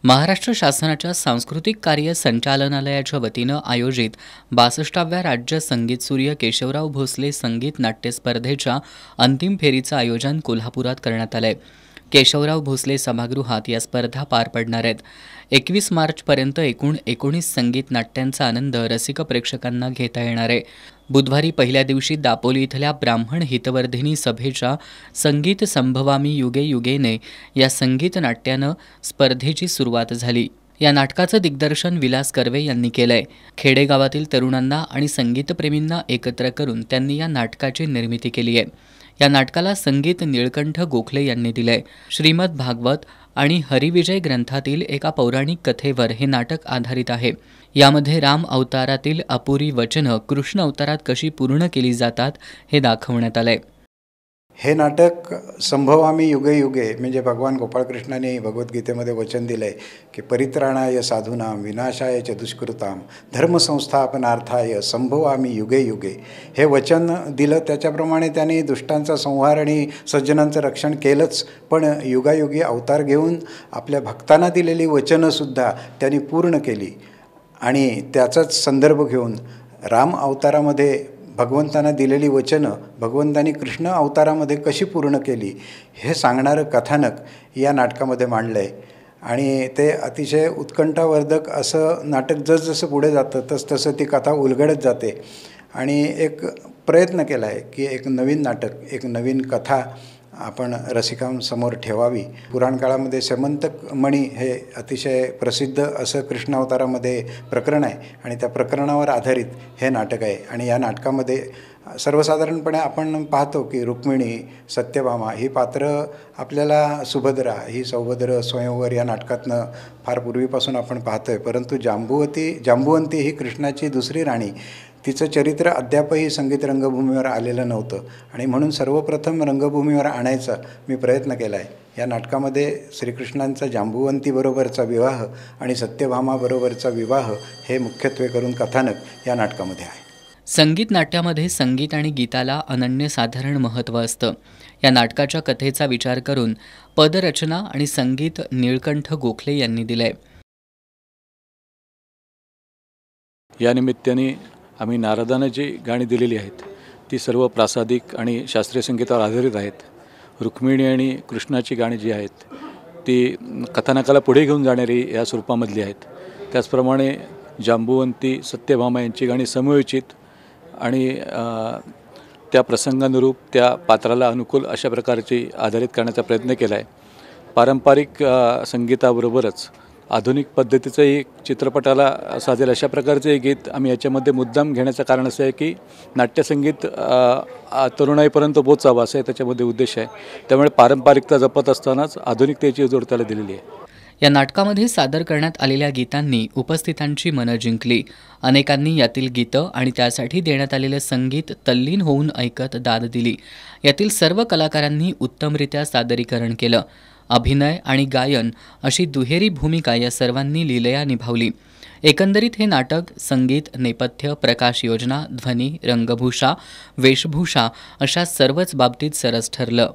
महाराष्ट्र शासनाच्या सांस्कृतिक कार्य संचालनालयाच्या वतीनं आयोजित 62व्या राज्य संगीत सूर्य केशवराव भोसले संगीत नाट्य स्पर्धेच्या अंतिम फेरीचं आयोजन कोल्हापुरात करण्यात आलंय। केशवराव भोसले सभागृहात या स्पर्धा पार पडणार आहेत। 21 मार्चपर्यंत एकूण 19 संगीत नाट्यांचा आनंद रसिक प्रेक्षकांना घेता येणार आहे। बुधवारी पहिल्या दिवशी दापोली इथल्या ब्राह्मण हितवर्धिनी सभेच्या संगीत संभवामी युगे युगेने या संगीत नाट्यानं स्पर्धेची सुरुवात झाली। या नाटकाचं दिग्दर्शन विलास कर्वे यांनी केलंय। खेडेगावातील तरुणांना आणि संगीतप्रेमींना एकत्र करून त्यांनी या नाटकाची निर्मिती केली आहे। या नाटकाला संगीत नीळकंठ गोखले यांनी दिलंय। श्रीमद भागवत आणि हरिविजय ग्रंथातील एका पौराणिक कथेवर हे नाटक आधारित आहे। यामध्ये राम अवतारातील अपुरी वचनं कृष्ण अवतारात कशी पूर्ण केली जातात हे दाखवण्यात आलंय। हे नाटक संभवामी युगे युगे म्हणजे भगवान गोपाळकृष्णाने भगवद्गीतेमध्ये वचन दिलंय की परित्राणाय साधूनाम विनाशाय च दुष्कृताम धर्मसंस्थापनार्थाय संभवामी युगे युगे हे वचन दिलं। त्याच्याप्रमाणे त्यांनी दुष्टांचा संहार आणि सज्जनांचं रक्षण केलंच, पण युगायुगी अवतार घेऊन आपल्या भक्तांना दिलेली वचनंसुद्धा त्यांनी पूर्ण केली। आणि त्याचाच संदर्भ घेऊन राम अवतारामध्ये भगवंतांना दिलेली वचनं भगवंतांनी कृष्ण अवतारामध्ये कशी पूर्ण केली हे सांगणारं कथानक या नाटकामध्ये मांडलं आहे। आणि ते अतिशय उत्कंठावर्धक असं नाटक जसजसं पुढे जातं तसतसं ती कथा उलगडत जाते। आणि एक प्रयत्न केला आहे की एक नवीन नाटक, एक नवीन कथा आपण रसिकांसमोर ठेवावी। पुराण काळामध्ये समंतक मणी हे अतिशय प्रसिद्ध असं कृष्ण अवतारामध्ये प्रकरण आहे आणि त्या प्रकरणावर आधारित हे नाटक आहे। आणि या नाटकामध्ये सर्वसाधारणपणे आपण पाहतो की रुक्मिणी, सत्यभामा ही पात्र आपल्याला सुभद्रा ही सौभद्र स्वयंवर या नाटकातनं फार पूर्वीपासून आपण पाहतो आहे। परंतु जांबुवंती ही कृष्णाची दुसरी राणी, तिचं चरित्र अद्यापही संगीत रंगभूमीवर आलेलं नव्हतं आणि म्हणून सर्वप्रथम रंगभूमीवर आणायचा मी प्रयत्न केला आहे। या नाटकामध्ये श्रीकृष्णांचा जांबुवंतीबरोबरचा विवाह आणि सत्यभामाबरोबरचा विवाह हे मुख्यत्वे करून कथानक या नाटकामध्ये आहे। संगीत नाट्यामध्ये संगीत आणि गीताला अनन्यसाधारण महत्त्व असतं। या नाटकाच्या कथेचा विचार करून पदरचना आणि संगीत नीळकंठ गोखले यांनी दिलंय। या निमित्ताने आम्ही नारदांना जी गाणी दिलेली आहेत ती सर्व प्रासादिक आणि शास्त्रीय संगीतावर आधारित आहेत। रुक्मिणी आणि कृष्णाची गाणी जी आहेत ती कथानकाला पुढे घेऊन जाणारी या स्वरूपामधली आहेत। त्याचप्रमाणे जांबुवंती, सत्यभामा यांची गाणी समयोचित आणि त्या प्रसंगानुरूप त्या पात्राला अनुकूल अशा प्रकारची आधारित करण्याचा प्रयत्न केला आहे। पारंपरिक संगीताबरोबरच आधुनिक पद्धतीचंही चित्रपटाला साजेल अशा प्रकारचे एक गीत आम्ही याच्यामध्ये मुद्दाम घेण्याचं कारण असं आहे की नाट्यसंगीत तरुणाईपर्यंत पोचावं असं आहे त्याच्यामध्ये उद्देश आहे। त्यामुळे पारंपरिकता जपत असतानाच आधुनिकतेची जोड त्याला दिलेली आहे। या नाटकामध्ये सादर करण्यात आलेल्या गीतांनी उपस्थितांची मनं जिंकली। अनेकांनी यातील गीतं आणि त्यासाठी देण्यात आलेलं संगीत तल्लीन होऊन ऐकत दाद दिली। यातील सर्व कलाकारांनी उत्तमरित्या सादरीकरण केलं। अभिनय आणि गायन अशी दुहेरी भूमिका या सर्वांनी लीलया निभावली। एकंदरीत हे नाटक संगीत, नेपथ्य, प्रकाश योजना, ध्वनी, रंगभूषा, वेशभूषा अशा सर्वच बाबतीत सरस ठरलं।